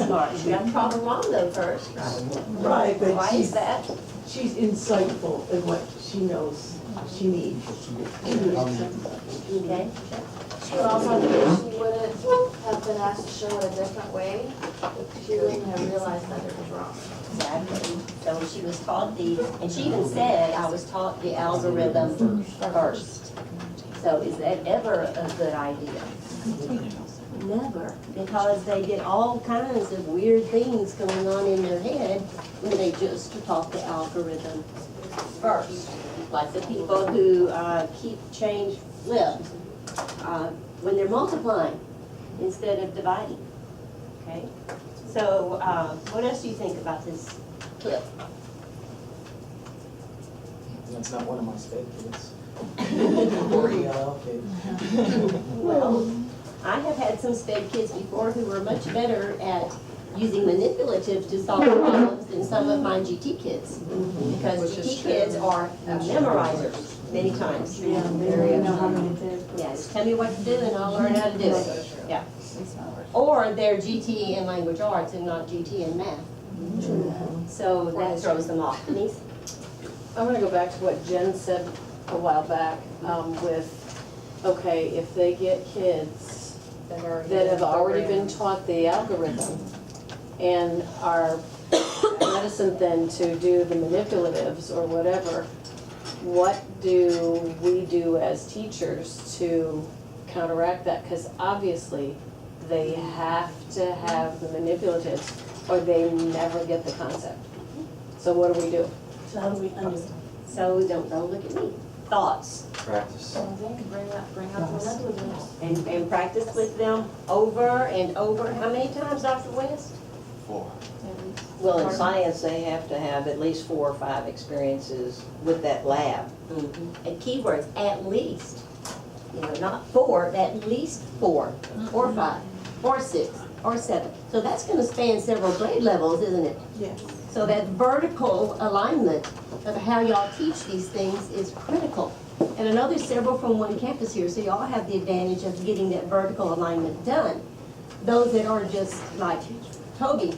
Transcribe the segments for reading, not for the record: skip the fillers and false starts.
smart. She got the problem wrong though first, right? Right, but Why is that? she's insightful in what she knows she needs. Okay. She would also admit she wouldn't have been asked to show it a different way. She wouldn't have realized that it was wrong. Exactly. So she was taught and she even said, I was taught the algorithm first. So is that ever a good idea? Never, because they get all kinds of weird things going on in their head when they just taught the algorithm first. Like the people who keep change flipped when they're multiplying instead of dividing. Okay? So what else do you think about this clip? That's not one of my sped kids. Well, I have had some sped kids before who were much better at using manipulative to solve problems than some of my GT kids. Because GT kids are memorizers many times. Yeah, they really know how many to. Yes, tell me what to do and I'll learn how to do it. Yeah. Or they're GT in language arts and not GT in math. So that throws them off. Denise? I'm gonna go back to what Jen said a while back, okay, if they get kids that have already been taught the algorithm and are reticent then to do the manipulatives or whatever, what do we do as teachers to counteract that? Because obviously they have to have the manipulatives or they never get the concept. So what do we do? So how do we understand? So don't look at me. Thoughts. Practice. Bring out the manipulatives. And practice with them over and over. How many times, Dr. West? 4. Well, in science, they have to have at least 4 or 5 experiences with that lab. And keywords, at least. You know, not 4, at least 4, or 5, or 6, or 7. So that's going to span several grade levels, isn't it? Yes. So that vertical alignment of how y'all teach these things is critical. And I know there's several from one campus here, so y'all have the advantage of getting that vertical alignment done. Those that are just like Toby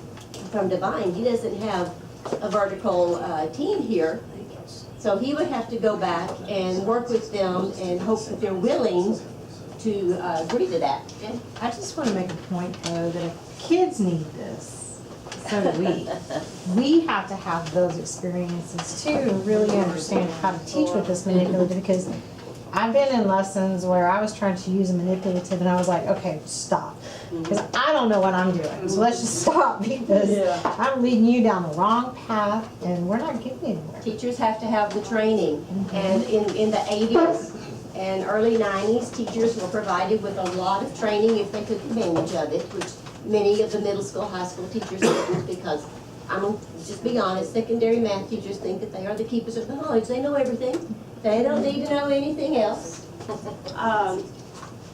from Divine, he doesn't have a vertical team here. So he would have to go back and work with them and hope that they're willing to agree to that. Okay? I just want to make a point though, that if kids need this, so do we. We have to have those experiences too, and really understand how to teach with this manipulative, because I've been in lessons where I was trying to use a manipulative and I was like, okay, stop. Because I don't know what I'm doing, so let's just stop, because I'm leading you down the wrong path and we're not getting anywhere. Teachers have to have the training. And in the 80s and early 90s, teachers were provided with a lot of training if they took advantage of it, which many of the middle school, high school teachers didn't, because I'm gonna just be honest, secondary math teachers think that they are the keepers of the knowledge. They know everything. They don't need to know anything else.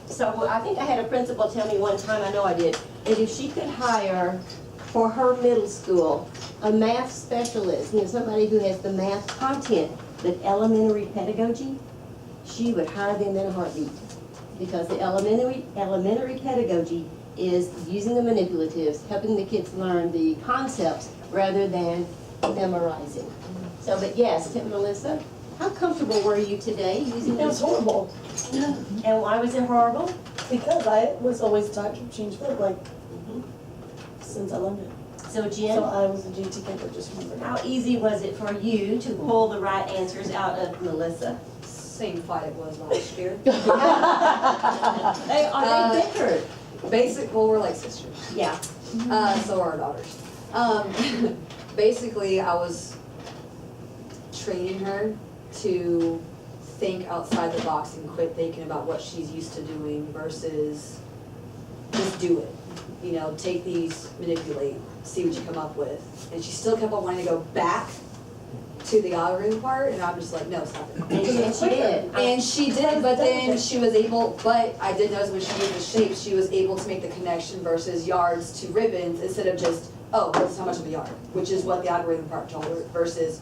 So I think I had a principal tell me one time, I know I did, that if she could hire for her middle school a math specialist, you know, somebody who has the math content, but elementary pedagogy, she would hire them in a heartbeat. Because the elementary pedagogy is using the manipulatives, helping the kids learn the concepts rather than memorizing. So, but yes, Melissa, how comfortable were you today using It was this? horrible, And why was it horrible? because I was always taught to change flip, like, since I learned it. So Jen, So I was a GT kid, but just remember. how easy was it for you to pull the right answers out of Melissa? Same fight it was last year. They differed. Well, we're like sisters. Yeah. So are our daughters. Basically, I was training her to think outside the box and quit thinking about what she's used to doing versus just do it. You know, take these, manipulate, see what you come up with. And she still kept on wanting to go back to the algorithm part, and I'm just like, no, stop it. And she did. And she did, but then she was able, but I did notice when she used the shapes, she was able to make the connection versus yards to ribbons instead of just, oh, this is how much of a yard, which is what the algorithm part told her, versus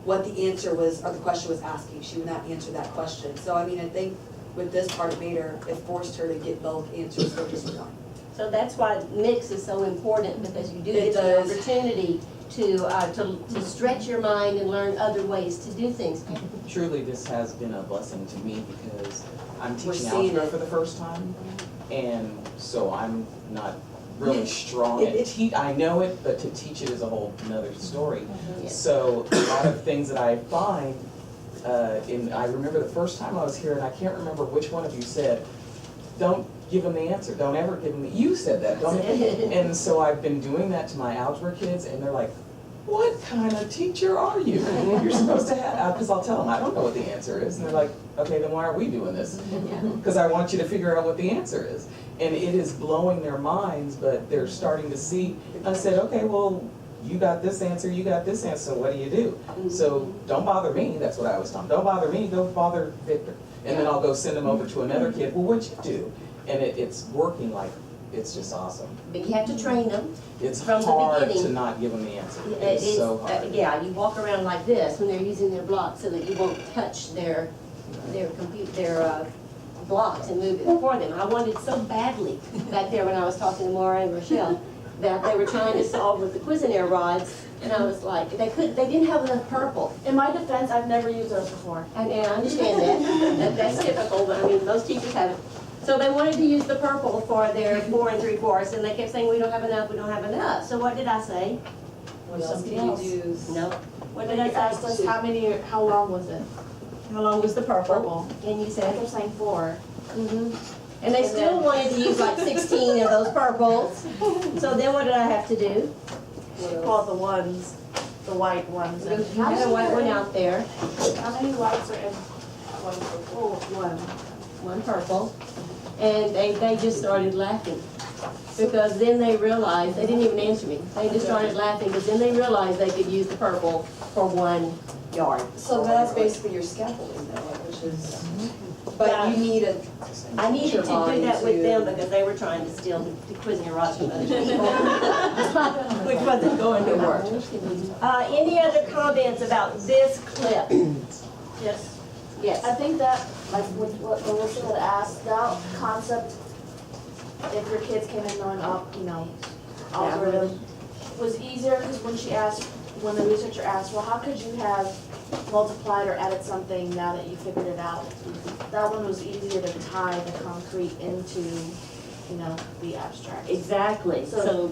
what the answer was, or the question was asking. She would not answer that question. So, I mean, I think with this part, it forced her to get both answers focused on. So that's why mix is so important, because you do It get the does. opportunity to stretch your mind and learn other ways to do things. Truly, this has been a blessing to me because I'm We're teaching seeing algebra it. for the first time. And so I'm not really strong at I know it, but to teach it is a whole nother story. Yes. So a lot of things that I find, I remember the first time I was here, and I can't remember which one of you said, don't give them the answer, don't ever give them, you said that, don't ever. And so I've been doing that to my algebra kids, and they're like, what kind of teacher are you? You're supposed to have, because I'll tell them, I don't know what the answer is, and they're like, okay, then why are we doing this? Because I want you to figure out what the answer is. And it is blowing their minds, but they're starting to see, I said, okay, well, you got this answer, you got this answer, so what do you do? So don't bother me, that's what I always tell them, don't bother me, go bother Victor. And then I'll go send them over to another kid, well, what'd you do? And it's working like, it's just awesome. But you have to train them. It's From the hard beginning. to not give them the answer, it's so hard. Yeah, you walk around like this when they're using their blocks so that you won't touch their blocks and move it for them. I wanted so badly back there when I was talking to Maura and Rochelle that they were trying to solve with the Cuisinart rods, and I was like, they didn't have enough purple. In my defense, I've never used those before. And I understand that, that's typical, but I mean, most teachers have it. So they wanted to use the purple for their 4 3/4, and they kept saying, we don't have enough, we don't have enough. So what did I say? What else Something can you else. do? No. What Then did you asked I us say? how long was it? How long was the purple? Purple. And you I said? kept saying 4. And they still wanted to use like 16 of those purples. So then what did I have to do? Call the ones, the white ones. And You had a white one out there, how many whites are in one purple? one purple, and they just started laughing. Because then they realized, they didn't even answer me, they just started laughing, because then they realized they could use the purple for 1 yard. So that's basically your scaffolding though, which is, but you need a I needed to do mind that with to- them because they were trying to steal the Cuisinart rods from other people, which wasn't going to work. Any other comments about this clip? Yes. Yes. I think that, like what Melissa had asked, that concept, if your kids came in knowing, algorithm, was easier, because when the researcher asked, well, how could you have multiplied or added something now that you figured it out? That one was easier to tie the concrete into, the abstract. Exactly, so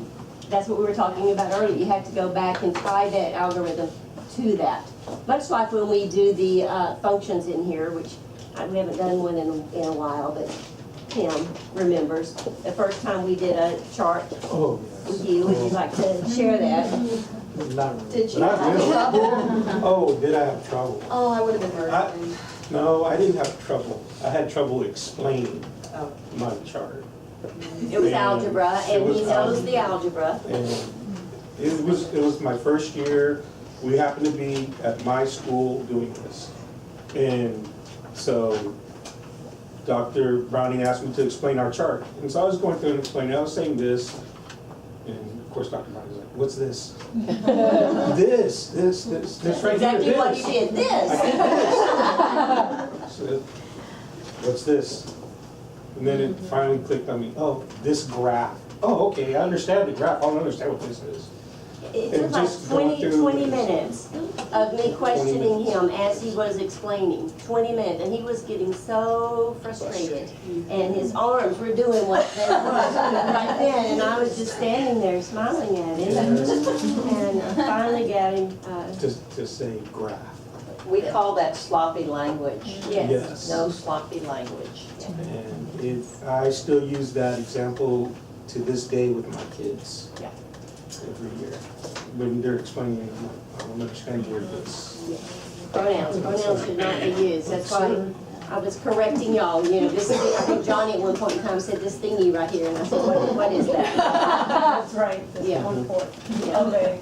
that's what we were talking about earlier, you have to go back and tie that algorithm to that. Much like when we do the functions in here, which we haven't done one in a while, but Tim remembers. The first time we did a chart Oh, with you, would you like to share that? not really. Did you Not have really. trouble? Oh, did I have trouble? Oh, I would have been hurt. No, I didn't have trouble. I had trouble explaining Oh. my chart. It was And algebra, it and was he knows the algebra. And it was my first year. We happened to be at my school doing this. And so Dr. Browning asked me to explain our chart. And so I was going through and explaining, I was saying this. And of course, Dr. Browning was like, what's this? This right here, Exactly what this. he did, this. I did this. So, what's this? And then it finally clicked on me, oh, this graph. Oh, okay, I understand the graph, I don't understand what this is. It And took like just going 20 through- minutes of me questioning minutes. him as he was explaining, 20 minutes, and he was getting so frustrated. And his arms were doing what they were right then, and I was just standing there smiling at him. And I finally got him, To say graph. We call that sloppy language. yes. Yes. No sloppy language. And I still use that example to this day with my kids. Yeah. Every year. When they're explaining, I'm like, I don't understand your this. Pronouns should not be used, that's why I was correcting y'all, this is, I think Johnny at one point in time said this thingy right here, and I said, what is that? That's right, Yeah. 1/4. Yeah. Okay.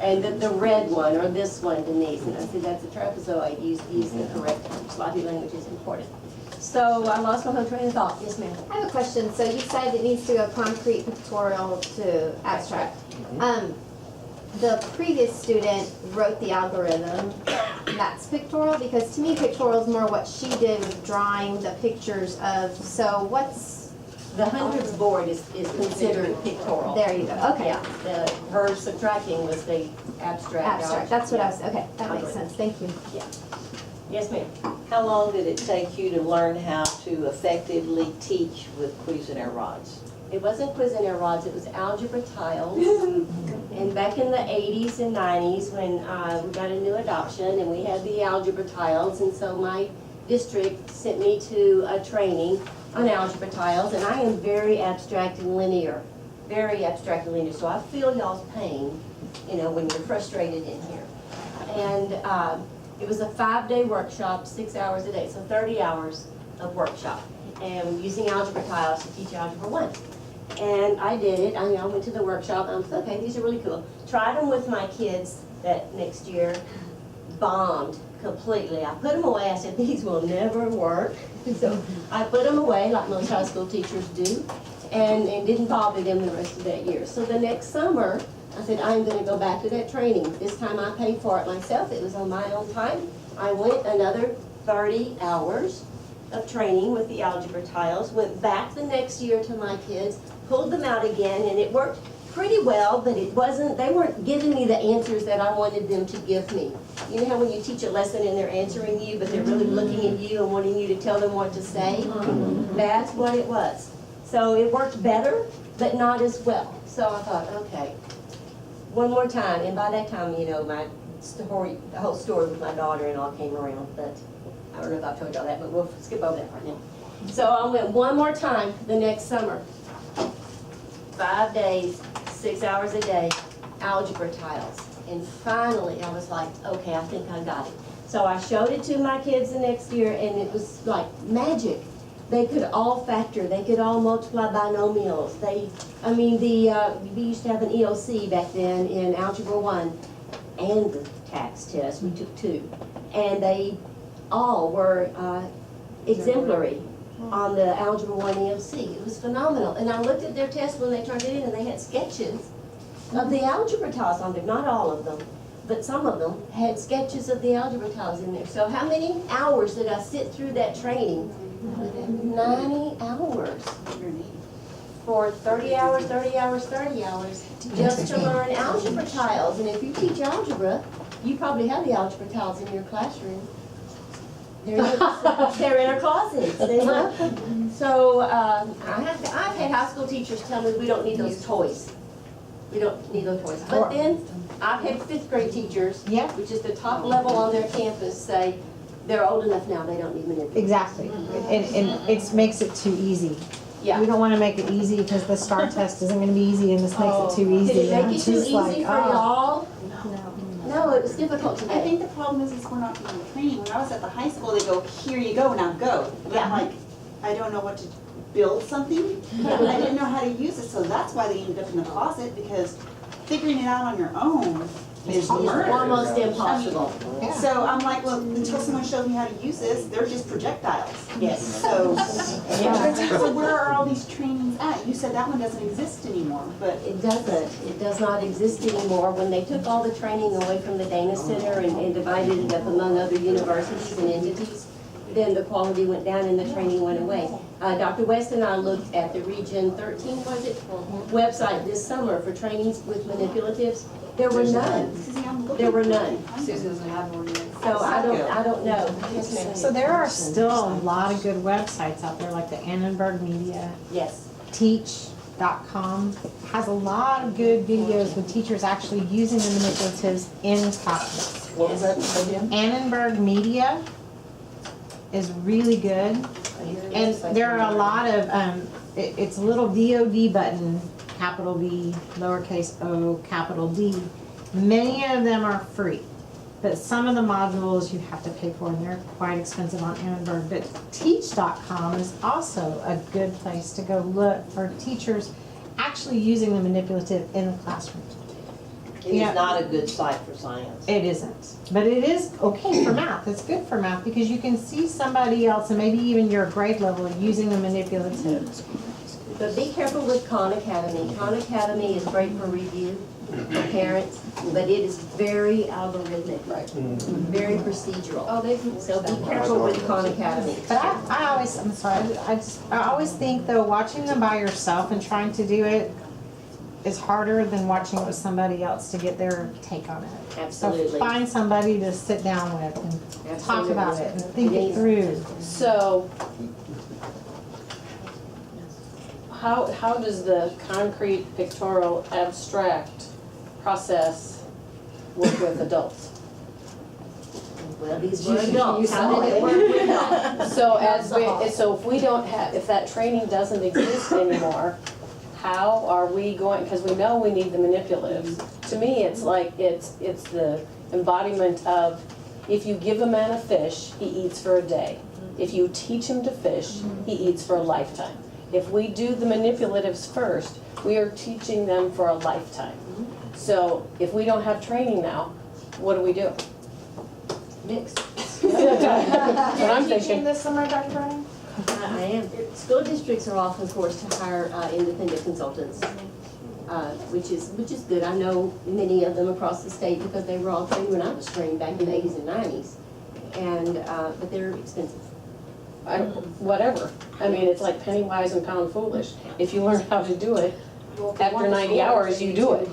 And the red one, or this one, Denise, and I said, that's a trapezoid, use the correct term, sloppy language is important. So I lost my whole train of thought, yes ma'am. I have a question. So you said it needs to go concrete, pictorial to abstract. The previous student wrote the algorithm. That's pictorial, because to me pictorial is more what she did with drawing the pictures of. So The hundreds board is considered pictorial. There you go, okay. Yeah, her subtracting was the abstract. Abstract, that's what I was, okay, that makes sense, thank you. Yes, ma'am. How long did it take you to learn how to effectively teach with Cuisinart rods? It wasn't Cuisinart rods, it was algebra tiles. And back in the 80s and 90s, when we got a new adoption and we had the algebra tiles, and so my district sent me to a training on algebra tiles, and I am very abstract and linear, so I feel y'all's pain, you know, when you're frustrated in here. And it was a 5-day workshop, 6 hours a day, so 30 hours of workshop, and using algebra tiles to teach Algebra 1. And I did it. I went to the workshop, and I was okay, these are really cool. Tried them with my kids that next year, bombed completely. I put them away. I said, these will never work. So I put them away like most high school teachers do, and didn't bother them the rest of that year. So the next summer, I said, I'm going to go back to that training. This time I paid for it myself. It was on my own time. I went another 30 hours of training with the algebra tiles, went back the next year to my kids, pulled them out again, and it worked pretty well, but it wasn't, they weren't giving me the answers that I wanted them to give me. You know how when you teach a lesson and they're answering you, but they're really looking at you and wanting you to tell them what to say? That's what it was. So it worked better, but not as well. So I thought, okay, one more time, and by that time, you know, my story, the whole story with my daughter and all came around, but I don't know if I've told y'all that, but we'll skip over that part now. So I went one more time the next summer. 5 days, 6 hours a day, algebra tiles. And finally, I was like, okay, I think I got it. So I showed it to my kids the next year, and it was like magic. They could all factor, they could all multiply binomials. We used to have an EOC back then in Algebra 1 and the tax test, we took 2. And they all were exemplary on the Algebra 1 EOC. It was phenomenal. And I looked at their test when they turned it in, and they had sketches of the algebra tiles on there. Not all of them, but some of them had sketches of the algebra tiles in there. So how many hours did I sit through that training? 90 hours. For 30 hours, 30 hours, 30 hours, just to learn algebra tiles. And if you teach algebra, you probably have the algebra tiles in your classroom. They're in our closets. So I've had high school teachers tell me we don't need those toys. We don't need those toys. But then I've had 5th grade teachers, which is the top level on their campus, say they're old enough now, they don't need manipulation. Exactly, and it makes it too easy. Yeah. We don't want to make it easy because the STAR test isn't going to be easy, and this makes it too easy. Did it and make it it's too just easy like, for y'all? No, it was difficult I today. think the problem is we're not doing the training. When I was at the high school, they go, here you go, now go. And I'm like, I don't know what to build something. I didn't know how to use it, so that's why they ended up in the closet, because figuring it out on your own is murder. Almost impossible. So I'm like, well, until someone shows me how to use this, they're just projectiles. Yes. So, so where are all these trainings at? You said that one doesn't exist anymore, but. It doesn't. It does not exist anymore. When they took all the training away from the Dana Center and divided it up among other universities and entities, then the quality went down and the training went away. Dr. West and I looked at the Region 13, was it, website this summer for trainings with manipulatives. There were none. There were none. Susan doesn't have one yet. So I don't know. Yes, ma'am. So there are still a lot of good websites out there, like the Annenberg Media, Yes. Teach.com has a lot of good videos with teachers actually using the manipulatives in classes. What was that again? Annenberg Media is really good, and there are a lot of, it's a little VOD button, capital V, lowercase o, capital D. Many of them are free, but some of the modules you have to pay for, and they're quite expensive on Annenberg. But Teach.com is also a good place to go look for teachers actually using the manipulative in the classroom. It is not a good site for science. It isn't, but it is okay for math. It's good for math because you can see somebody else, and maybe even your grade level, using the manipulative But be careful with Khan Academy. Khan Academy is great for review for parents, but it is very algorithmic, very procedural. Oh, they. So be careful with Khan Academy. But I always, I'm sorry, I always think though, watching them by yourself and trying to do it is harder than watching it with somebody else to get their take on it. Absolutely. So find somebody to sit down with and talk about it and think it through. So, how does the concrete pictorial abstract process work with adults? Well, these were adults. How did it work with adults? So so if we don't have, if that training doesn't exist anymore, how are we going, because we know we need the manipulatives. To me, it's like, it's the embodiment of, if you give a man a fish, he eats for a day. If you teach him to fish, he eats for a lifetime. If we do the manipulatives first, we are teaching them for a lifetime. So if we don't have training now, what do we do? Mixed. That's what I'm thinking. this summer, Dr. Brown? I am. School districts are often forced to hire independent consultants, which is good. I know many of them across the state because they were all trained when I was trained back in the 80s and 90s. And, but they're expensive. Whatever. I mean, it's like penny wise and pound foolish. If you learn how to do it, after 90 hours, you do it.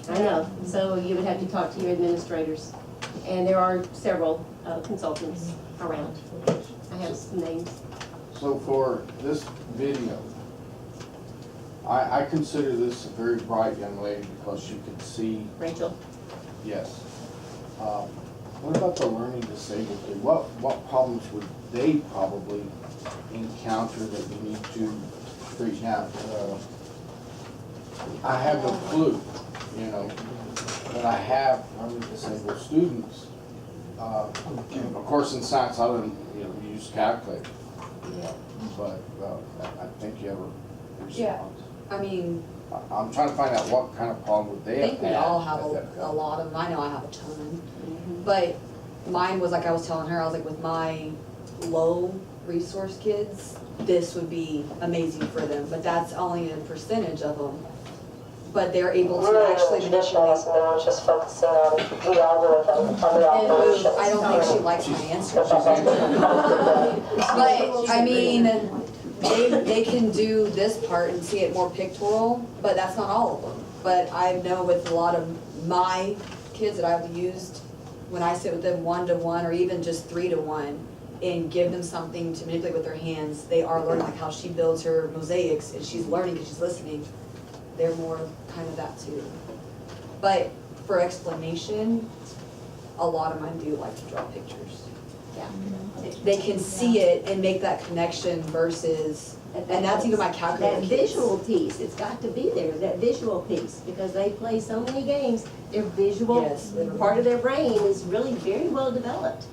I know. So you would have to talk to your administrators. And there are several consultants around. I have some names. So for this video, I consider this a very bright young lady because she could see, Rachel. yes. What about the learning disabled kid? What problems would they probably encounter that you need to straighten out? I have no clue, you know, but I have learning disabled students. Of course, in science, I don't, use calculator. Yeah, but I think you have a response. Yeah. I mean, I'm trying to find out what kind of problem would they I have think we had all have at that a point. lot of them. I know I have a ton. But mine was like I was telling her, I was like, with my low resource kids, this would be amazing for them. But that's only a percentage of them. But they're able to actually manipulate. And then we're just focusing on the algorithm, on the operation. I don't think she likes my answer. But, I mean, they can do this part and see it more pictorial, but that's not all of them. But I know with a lot of my kids that I've used, when I sit with them 1-to-1 or even just 3-to-1 and give them something to manipulate with their hands, they are learning, like how she builds her mosaics and she's learning because she's listening. They're more kind of that too. But for explanation, a lot of mine do like to draw pictures. Yeah. They can see it and make that connection versus, and that's even my calculator That kids. visual piece, it's got to be there, that visual piece, because they play so many games, their visual, Yes. part of their brain is really very well developed.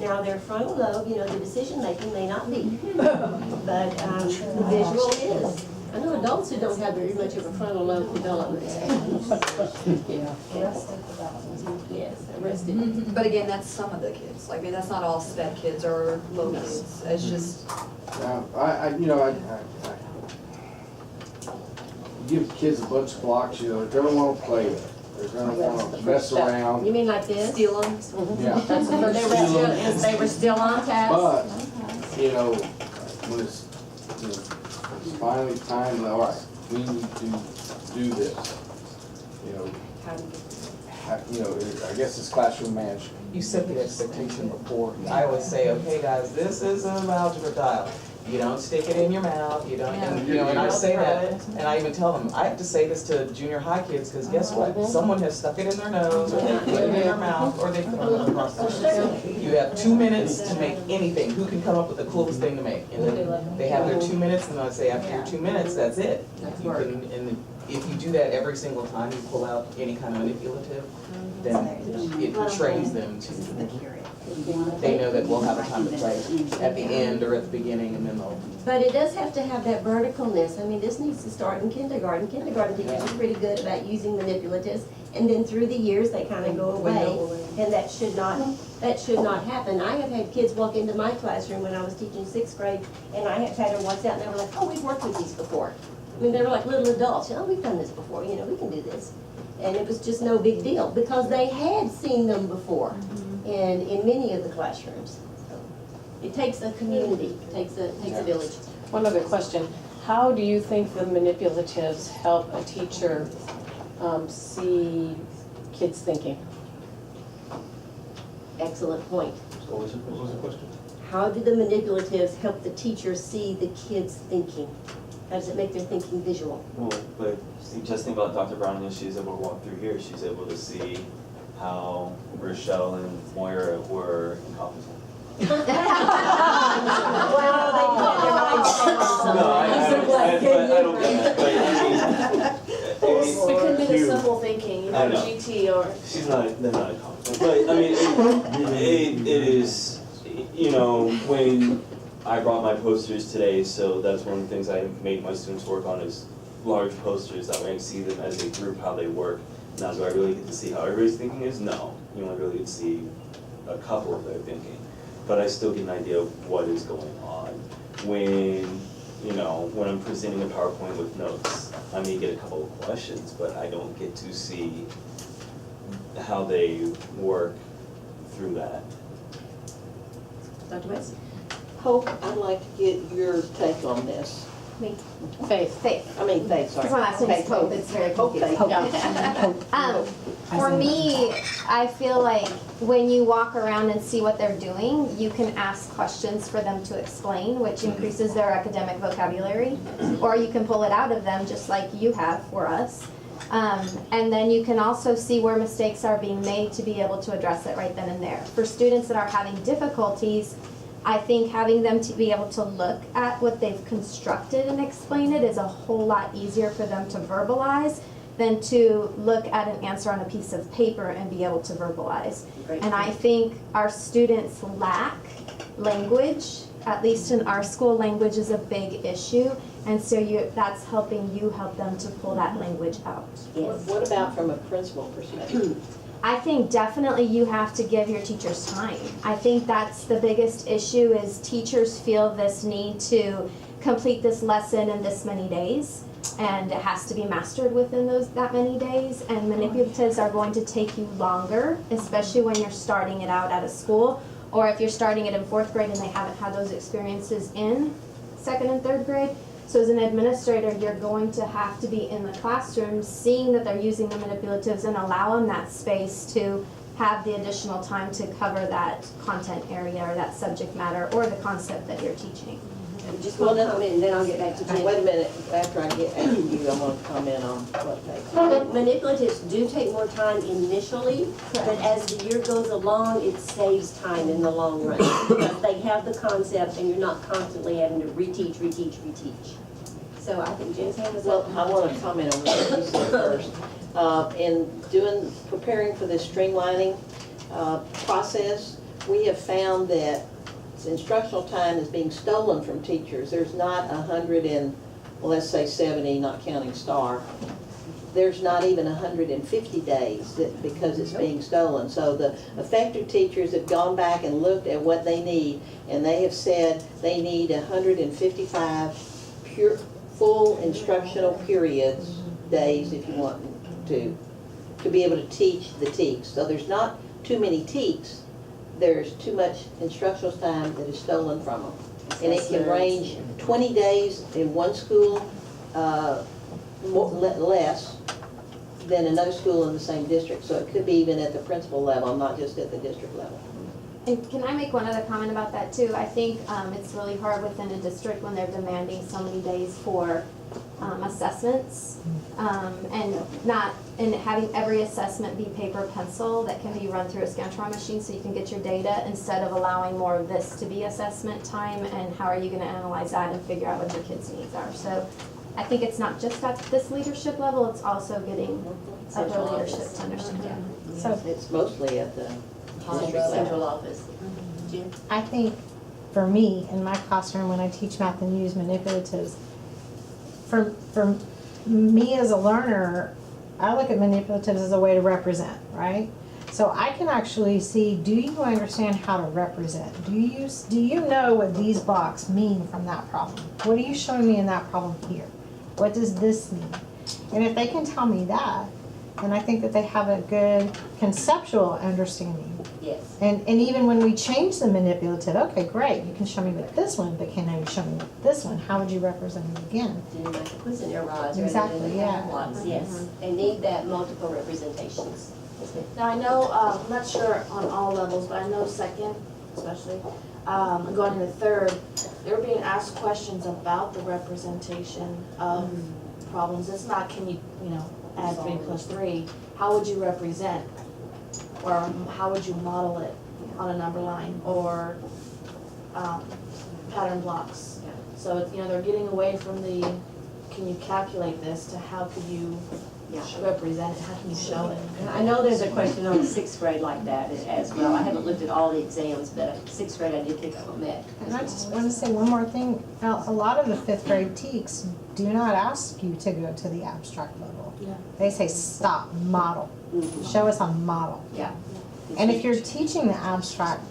Now, their frontal lobe, the decision making may not be, but the visual is. I know adults who don't have very much of a frontal lobe development. Yeah. Yes, arrested. But again, that's some of the kids. Like, I mean, that's not all SPED kids or low kids. It's just, I give kids a bunch of blocks, they're gonna wanna play with it. They're gonna wanna mess around. You mean like this? steal them. Yeah. That's the first step, if they were still on task. But, when it's, it's finally time, all right, we need to do this. I guess it's classroom management. You set the expectation before. I always say, okay, guys, this is an algebra tile. You don't stick it in your mouth, you don't, and I say that, and I even tell them, I have to say this to junior high kids, because guess what? Someone has stuck it in their nose, or they put it in their mouth, or they throw it across the street. You have 2 minutes to make anything. Who can come up with the coolest thing to make? And then they have their 2 minutes, and I say, after your 2 minutes, that's it. You can, and if you do that every single time you pull out any kind of manipulative, then it trains them to, they know that we'll have a time to play at the end or at the beginning, and then they'll. But it does have to have that verticalness. I mean, this needs to start in kindergarten. Kindergarten teachers are pretty good about using manipulatives, and then through the years, they kind of go away. And that should not happen. I have had kids walk into my classroom when I was teaching 6th grade, and I have had them walk out and they were like, oh, we've worked with these before. I mean, they were like little adults, oh, we've done this before, we can do this. And it was just no big deal, because they had seen them before, and in many of the classrooms. So it takes a community, it takes a village. One other question. How do you think the manipulatives help a teacher see kids thinking? Excellent point. What was the question? How do the manipulatives help the teacher see the kids thinking? How does it make their thinking visual? Well, but just think about Dr. Brown, when she's able to walk through here, she's able to see how Rochelle and Moira were incompetent. Well, they put their minds down. No, I don't get that, but I mean, We could be the simple thinking, I know. GT or. they're not incompetent, but I mean, it is, when I brought my posters today, so that's one of the things I made my students work on is large posters, that way I can see them as a group, how they work. Now, do I really get to see how everybody's thinking is? No, you only really get to see a couple of their thinking. But I still get an idea of what is going on. When I'm presenting a PowerPoint with notes, I may get a couple of questions, but I don't get to see how they work through that. Dr. West? Hope, I'd like to get your take on this. Me. Faith. Faith. Faith, sorry. Because my last name is Hope, it's very confusing. For me, I feel like when you walk around and see what they're doing, you can ask questions for them to explain, which increases their academic vocabulary. Or you can pull it out of them, just like you have for us. And then you can also see where mistakes are being made to be able to address it right then and there. For students that are having difficulties, I think having them to be able to look at what they've constructed and explain it is a whole lot easier for them to verbalize than to look at an answer on a piece of paper and be able to verbalize. Great. And I think our students lack language. At least in our school, language is a big issue. And so that's helping you help them to pull that language out. Yes. What about from a principal perspective? I think definitely you have to give your teachers time. I think that's the biggest issue is teachers feel this need to complete this lesson in this many days, and it has to be mastered within that many days, and manipulatives are going to take you longer, especially when you're starting it out at a school, or if you're starting it in 4th grade and they haven't had those experiences in 2nd and 3rd grade. So as an administrator, you're going to have to be in the classroom seeing that they're using the manipulatives and allow them that space to have the additional time to cover that content area or that subject matter or the concept that you're teaching. Just one comment and then I'll get back to Jen. Wait a minute, after I get after you, I want to comment on what they. Manipulatives do take more time initially, but as the year goes along, it saves time in the long run. Because they have the concept and you're not constantly having to reteach. So I think Jen's hand is up. Well, I want to comment on what you said first. In preparing for this streamlining process, we have found that instructional time is being stolen from teachers. There's not 100 and, well, let's say 70, not counting STAR. There's not even 150 days because it's being stolen. So the effective teachers have gone back and looked at what they need, and they have said they need 155 full instructional periods, days if you want to be able to teach the TEKS. So there's not too many TEKS. There's too much instructional time that is stolen from them. And it can range 20 days in one school, less than another school in the same district. So it could be even at the principal level, not just at the district level. And can I make one other comment about that too? I think it's really hard within a district when they're demanding so many days for assessments and having every assessment be paper pencil that can be run through a Scantron machine so you can get your data instead of allowing more of this to be assessment time, and how are you going to analyze that and figure out what your kids' needs are. So I think it's not just at this leadership level, it's also getting upper leadership to understand. So it's mostly at the Central office. Jen? I think for me, in my classroom, when I teach math and use manipulatives, for me as a learner, I look at manipulatives as a way to represent, right? So I can actually see, do you understand how to represent? Do you know what these blocks mean from that problem? What are you showing me in that problem here? What does this mean? And if they can tell me that, then I think that they have a good conceptual understanding. Yes. And even when we change the manipulative, okay, great, you can show me with this one, but can you show me with this one? How would you represent it again? Do like the Cuisinart rods rather Exactly, than the yeah. blocks, yes. They need that multiple representations. Now, I know, I'm not sure on all levels, but I know second especially, going into third, they were being asked questions about the representation of problems. It's not, can you, add 3 plus 3, how would you represent? Or how would you model it on a number line, or pattern blocks? So, they're getting away from the, can you calculate this, to how could you represent it, how can you show it? I know there's a question on 6th grade like that as well. I haven't looked at all the exams, but 6th grade I did pick up on that. And I just want to say one more thing. Now, a lot of the 5th grade TEKs do not ask you to go to the abstract level. Yeah. They say, stop, model. Mhm. Show us a model. Yeah. And if you're teaching the abstract,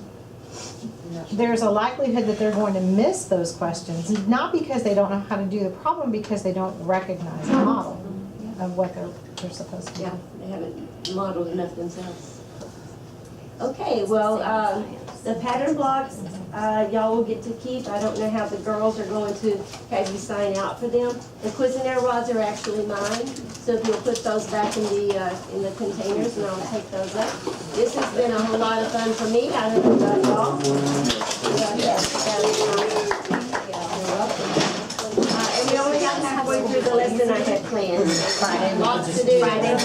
there's a likelihood that they're going to miss those questions, not because they don't know how to do the problem, because they don't recognize the model of what they're supposed to do. Yeah, they haven't modeled enough themselves. Okay, well, the pattern blocks, y'all will get to keep. I don't know how the girls are going to have you sign out for them. The Cuisinart rods are actually mine, so if you'll put those back in the containers, and I'll take those up. This has been a whole lot of fun for me. I don't know about y'all. And we only got halfway through the lesson I had planned. Friday, lots to do. Friday,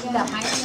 Thank you.